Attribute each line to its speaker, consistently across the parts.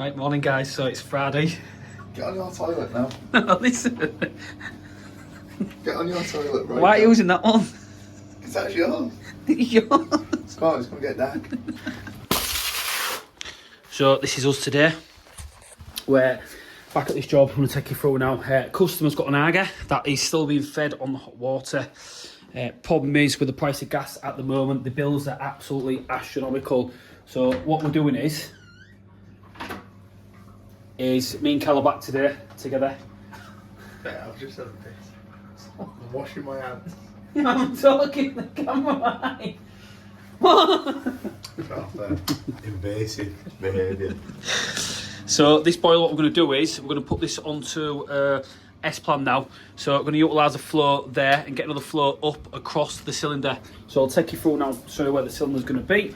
Speaker 1: Right, morning guys, so it's Friday.
Speaker 2: Get on your toilet now.
Speaker 1: Listen.
Speaker 2: Get on your toilet right
Speaker 1: Why are you
Speaker 2: now.
Speaker 1: using that one?
Speaker 2: Because that's yours.
Speaker 1: Yours.
Speaker 2: Come on, it's going to get dark.
Speaker 1: So this is us today. We're back at this job. I'm going to take you through now. Customer's got an Aga that is still being fed on the hot water. Problem is, with the price of gas at the moment, the bills are absolutely astronomical. So what we're doing is me and Cal are back today together.
Speaker 2: Yeah, I've just had a piss. I'm washing my hands.
Speaker 1: I'm talking to the camera.
Speaker 2: Invasive behaviour.
Speaker 1: So this boiler, what we're going to do is we're going to put this onto S-plan now. So we're going to utilise the flow there and get another flow up across the cylinder. So I'll take you through now, show you where the cylinder's going to be.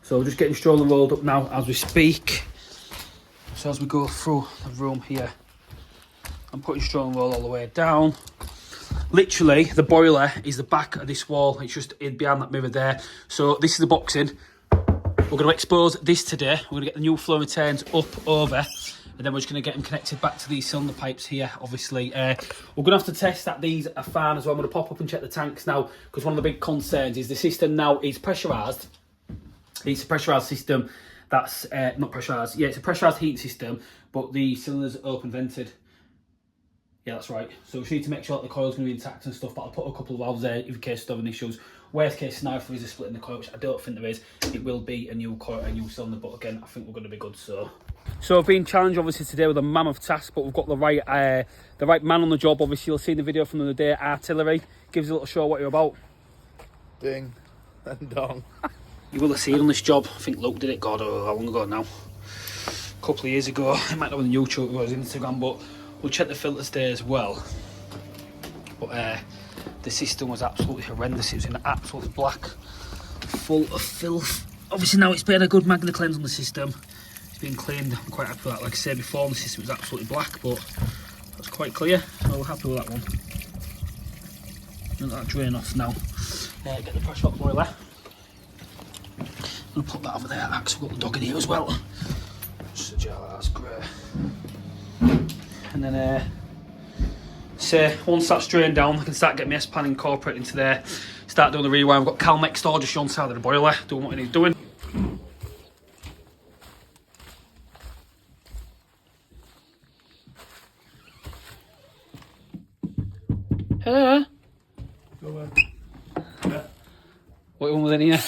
Speaker 1: So we're just getting stroller rolled up now as we speak. So as we go through the room here, I'm putting straw and roll all the way down. Literally, the boiler is the back of this wall. It's just in behind that mirror there. So this is the boxing. We're going to expose this today. We're going to get the new flow returns up over, and then we're just going to get them connected back to these cylinder pipes here, obviously. We're going to have to test that these are fine as well. I'm going to pop up and check the tanks now, because one of the big concerns is the system now is pressurised. It's a pressurised system that's not pressurised. Yeah, it's a pressurised heating system, but the cylinder's open vented. Yeah, that's right. So we just need to make sure that the coil's going to be intact and stuff, but I'll put a couple of valves there in case of any issues. Worst case scenario, if there is a split in the coil, which I don't think there is, it will be a new coil, a new cylinder, but again, I think we're going to be good. So I've been challenged obviously today with a mammoth task, but we've got the right man on the job. Obviously, you'll see in the video from the other day, Artillery. Gives a little show what you're about.
Speaker 2: Ding and dong.
Speaker 1: You will have seen on this job, I think Luke did it, God, how long ago now? A couple of years ago. It might not be on YouTube, it was Instagram, but we'll check the filters there as well. But the system was absolutely horrendous. It was in absolutely black, full of filth. Obviously now it's been a good Magna cleanse on the system. It's been cleaned. I'm quite happy with that. Like I said before, the system was absolutely black, but that's quite clear. So we're happy with that one. Let that drain off now. Get the pressure hot boiler. I'm going to put that over there. I've got the dog in here as well. Just a jar, that's great. And then, once that's drained down, I can start getting my S-pan incorporated into there, start doing the rewind. We've got Cal next door just on the side of the boiler, doing what he's doing. Hello?
Speaker 2: Go away.
Speaker 1: What are you on with in here?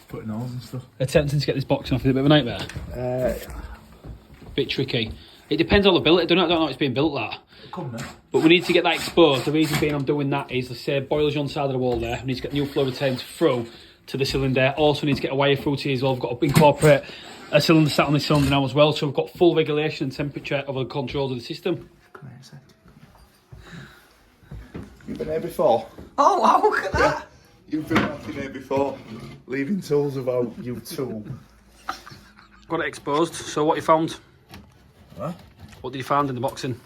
Speaker 2: Putting holes and stuff.
Speaker 1: Attempting to get this boxing off is a bit of a nightmare. Bit tricky. It depends on the build. I don't know how it's being built that.
Speaker 2: Come now.
Speaker 1: But we need to get that exposed. The reason being I'm doing that is, let's say, boiler's on the side of the wall there. We need to get new flow returns through to the cylinder. Also need to get a wire through to here as well. We've got to incorporate a cylinder sat on this cylinder now as well. So we've got full regulation and temperature of the controls of the system.
Speaker 2: Come here a sec. You've been here before?
Speaker 1: Oh wow, look at that!
Speaker 2: Yeah. You've been working here before. Leaving tools without you tool.
Speaker 1: Got it exposed. So what you found?
Speaker 2: What?
Speaker 1: What did you find in the boxing?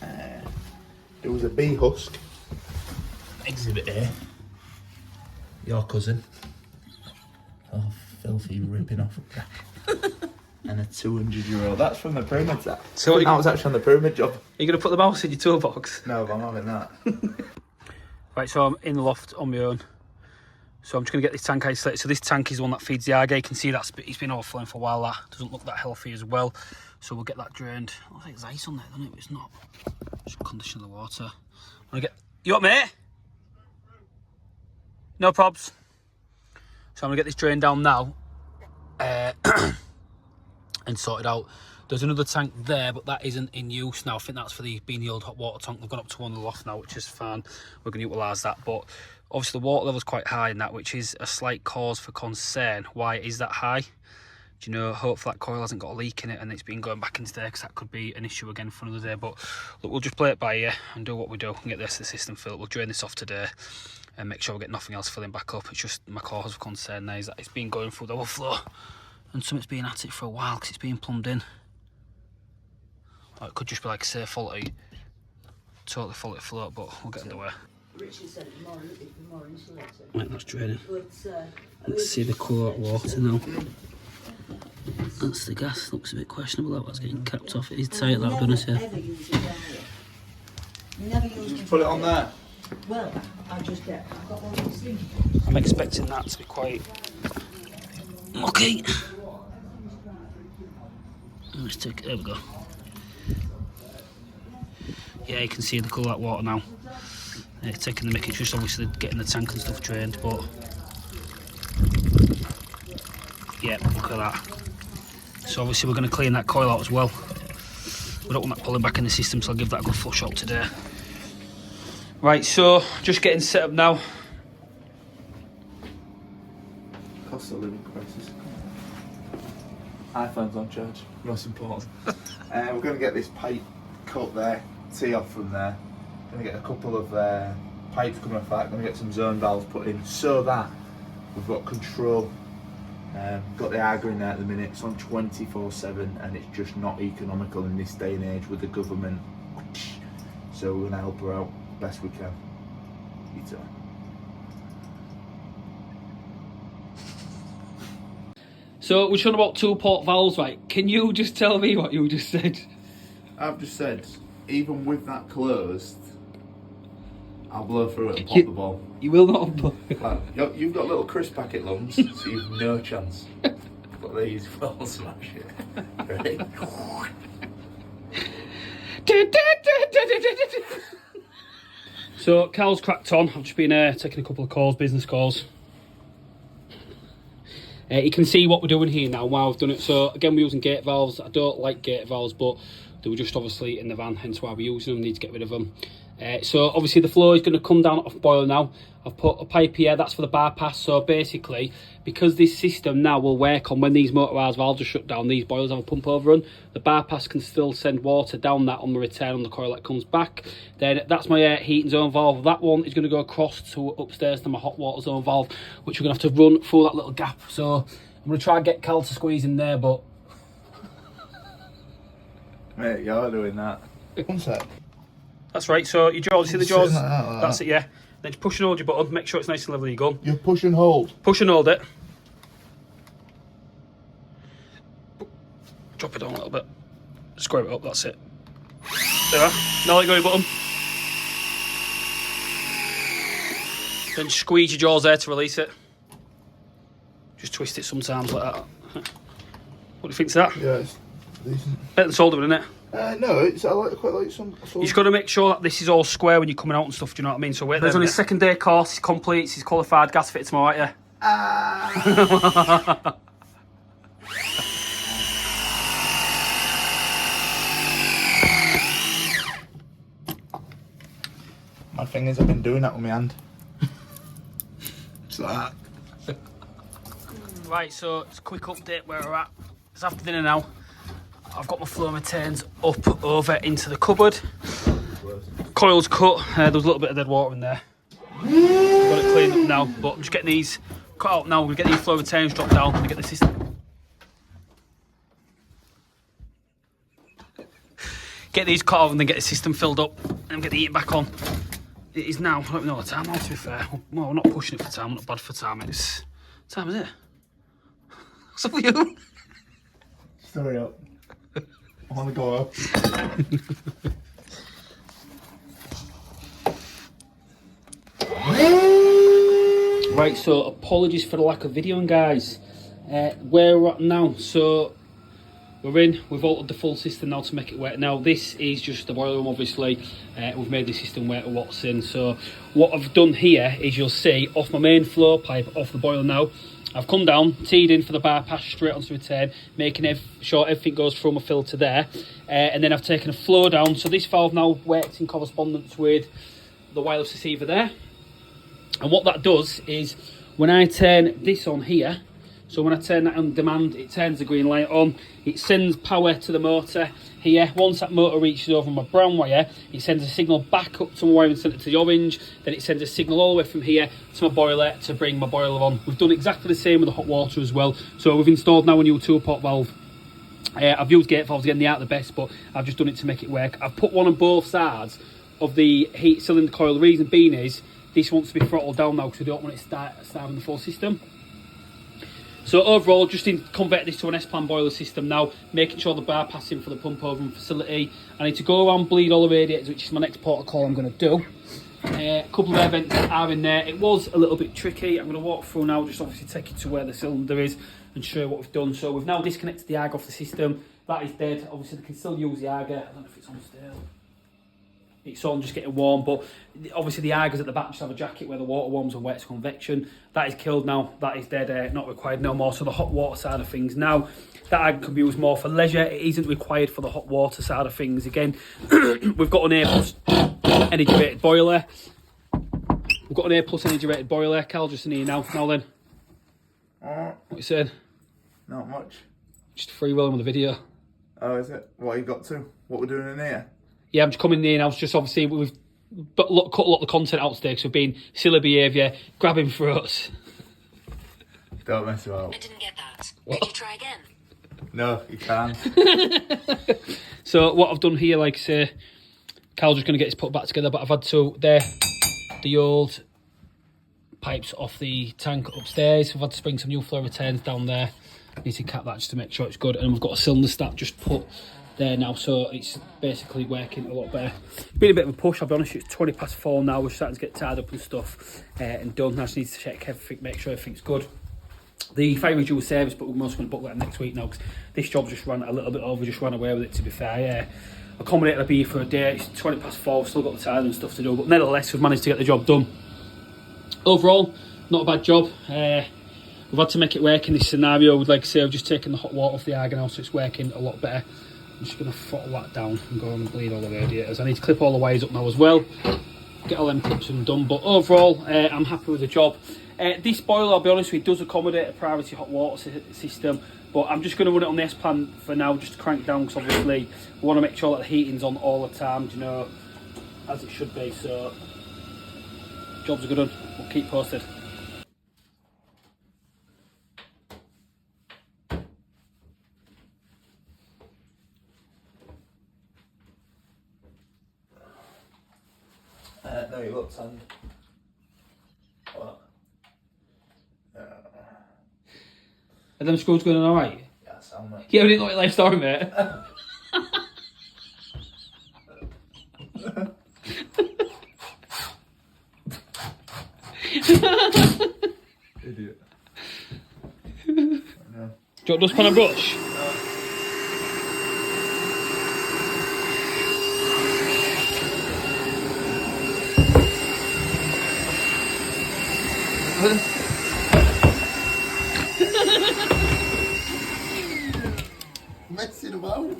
Speaker 2: There was a bee husk. Exhibit A. Your cousin. Oh, filthy ripping off a crack. And a €200. That's from the pyramid. That was actually on the pyramid job.
Speaker 1: Are you going to put the mouse in your toolbox?
Speaker 2: No, but I'm having that.
Speaker 1: Right, so I'm in the loft on my own. So I'm just going to get this tank isolated. So this tank is the one that feeds the Aga. You can see that's it's been overflowing for a while. That doesn't look that healthy as well. So we'll get that drained. I think there's ice on there, doesn't it? But it's not. Just condition the water. You up, mate? No probs. So I'm going to get this drained down now. And sort it out. There's another tank there, but that isn't in use now. I think that's for being the old hot water tank. They've gone up to one in the loft now, which is fine. We're going to utilise that. But obviously the water level's quite high in that, which is a slight cause for concern. Why is that high? Do you know, hopefully that coil hasn't got a leak in it and it's been going back into there, because that could be an issue again for another day. But look, we'll just play it by ear and do what we do and get the rest of the system filled. We'll drain this off today and make sure we get nothing else filling back up. It's just my cause of concern now is that it's been going through the overflow and something's been at it for a while because it's been plumbed in. Or it could just be like, say, totally faulty float, but we'll get underway.
Speaker 3: Richard said it's more insulated.
Speaker 1: Right, that's draining.
Speaker 3: But,
Speaker 1: Let's see the cool hot water now. That's the gas. Looks a bit questionable. That was getting capped off. It is tight, that, doesn't it?
Speaker 3: Ever use it down here. You never use it.
Speaker 2: Put it on there.
Speaker 3: Well, I've got one of these things.
Speaker 1: I'm expecting that to be quite mucky. Let's take. There we go. Yeah, you can see the colour of that water now. Taking the mick, it's just obviously getting the tank and stuff drained, but yeah, look at that. So obviously we're going to clean that coil out as well. We don't want that pulling back in the system, so I'll give that a good flush out today. Right, so just getting set up now.
Speaker 2: Cost of living crisis. iPhone's on charge, most important. We're going to get this pipe cut there, tee off from there. Going to get a couple of pipes coming off that. Going to get some zone valves put in so that we've got control. Got the Aga in there at the minute. It's on 24/7 and it's just not economical in this day and age with the government. So we're going to help her out best we can. You too.
Speaker 1: So we're showing about 2-port valves, right? Can you just tell me what you just said?
Speaker 2: I've just said, even with that closed, I'll blow through it and pop the ball.
Speaker 1: You will not blow.
Speaker 2: You've got little crisp packet lungs, so you've no chance. But these will smash it. Ready?
Speaker 1: So Carl's cracked on. I've just been taking a couple of calls, business calls. You can see what we're doing here now while I've done it. So again, we're using gate valves. I don't like gate valves, but they were just obviously in the van, hence why we're using them. Need to get rid of them. So obviously the flow is going to come down off boiler now. I've put a pipe here, that's for the bypass. So basically, because this system now will work on when these motorised valves are shut down, these boilers have a pump overrun, the bypass can still send water down that on the return on the coil that comes back. Then that's my heating zone valve. That one is going to go across to upstairs to my hot water zone valve, which we're going to have to run through that little gap. So I'm going to try and get Cal to squeeze in there, but...
Speaker 2: Mate, you're doing that. One sec.
Speaker 1: That's right, so your jaws, see the jaws?
Speaker 2: Like that.
Speaker 1: That's it, yeah. Then just push and hold your button, make sure it's nice and level your gun.
Speaker 2: You push and hold.
Speaker 1: Push and hold it. Drop it down a little bit. Square it up, that's it. There we are. Now let go of your button. Then squeeze your jaws there to release it. Just twist it sometimes like that. What do you think to that?
Speaker 2: Yeah, it's decent.
Speaker 1: Better than solder, isn't it?
Speaker 2: No, it's quite like some.
Speaker 1: You just got to make sure that this is all square when you're coming out and stuff, do you know what I mean? So wait, there's on his second day course, he's complete, he's qualified gas fitter tomorrow, aren't you?
Speaker 2: My thing is, I've been doing that with my hand. It's like that.
Speaker 1: Right, so it's a quick update where we're at. It's after dinner now. I've got my flow retains up over into the cupboard. Coil's cut. There was a little bit of dead water in there. Got it cleaned up now, but I'm just getting these cut out now. We're going to get these flow retains dropped down and get the system. Get these cut out and then get the system filled up and get the heat back on. It is now, I don't know the time now, to be fair. Well, we're not pushing it for time, we're not bad for time. It's, what time is it? What's up with you?
Speaker 2: Hurry up. I want to go up.
Speaker 1: Right, so apologies for the lack of videoing, guys. Where we're at now, so we've altered the full system now to make it work. Now this is just the boiler room, obviously. We've made the system work with what's in. So what I've done here is, you'll see off my main flow pipe off the boiler now, I've come down, teed in for the bypass straight onto the return, making sure everything goes through my filter there. And then I've taken a flow down. So this valve now works in correspondence with the wireless receiver there. And what that does is, when I turn this on here, so when I turn that on demand, it turns the green light on. It sends power to the motor here. Once that motor reaches over my brown wire, it sends a signal back up to my wiring centre to the orange. Then it sends a signal all the way from here to my boiler to bring my boiler on. We've done exactly the same with the hot water as well. So we've installed now a new 2-port valve. I've used gate valves again, they aren't the best, but I've just done it to make it work. I've put one on both sides of the heat cylinder coil. The reason being is, this wants to be throttled down now because we don't want it starting the full system. So overall, just convert this to an S-Plan boiler system now, making sure the bypassing for the pump over facility. I need to go around, bleed all the radiators, which is my next protocol I'm going to do. A couple of air vents are in there. It was a little bit tricky. I'm going to walk through now, just obviously take you to where the cylinder is and show you what we've done. So we've now disconnected the AG off the system. That is dead. Obviously they can still use the AG. I don't know if it's on still. It's on, just getting warm, but obviously the AGs at the back just have a jacket where the water warms and wets convection. That is killed now. That is dead, not required no more. So the hot water side of things now, that AG can be used more for leisure. It isn't required for the hot water side of things. Again, we've got an A+ energy rated boiler. We've got an A+ energy rated boiler. Carl, just in here now. Now then, what you saying?
Speaker 2: Not much.
Speaker 1: Just freewheeling with the video.
Speaker 2: Oh, is it? What you got to? What we're doing in here?
Speaker 1: Yeah, I'm just coming in. I was just obviously we've cut a lot of the content out today because we've been silly behaviour, grabbing throats.
Speaker 2: Don't mess about.
Speaker 4: I didn't get that.
Speaker 1: What?
Speaker 4: Could you try again?
Speaker 2: No, you can't.
Speaker 1: So what I've done here, like I say, Carl's just going to get his put back together, but I've had to the old pipes off the tank upstairs. I've had to spring some new flow returns down there. Need to cap that just to make sure it's good, and we've got a cylinder stack just put there now, so it's basically working a lot better. Been a bit of a push, I'll be honest. It's 4:20 now. We're starting to get tied up and stuff and done. I just need to check everything, make sure everything's good. The fire is due a service, but we're also going to book that next week now because this job just ran a little bit over, just ran away with it, to be fair. Yeah, accommodated a bee for a day. It's 4:20. We've still got the tire and stuff to do, but nevertheless we've managed to get the job done. Overall, not a bad job. We've had to make it work in this scenario. Like I say, I've just taken the hot water off the argon now, so it's working a lot better. I'm just going to throttle that down and go on and bleed all the radiators. I need to clip all the wires up now as well. Get all them clips and done. But overall, I'm happy with the job. This boiler, I'll be honest with you, does accommodate a priority hot water system. But I'm just going to run it on the S-Plan for now, just to crank down, because obviously we want to make sure that the heating's on all the time, you know, as it should be. So, job's a good one. We'll keep posted.
Speaker 2: No, you look sand. What?
Speaker 1: Are them screws going all right?
Speaker 2: Yeah, sound mate.
Speaker 1: Yeah, we didn't know your life story, mate.
Speaker 2: Idiot.
Speaker 1: Do
Speaker 2: No.
Speaker 1: you want dustpan and brush?
Speaker 2: Messing about.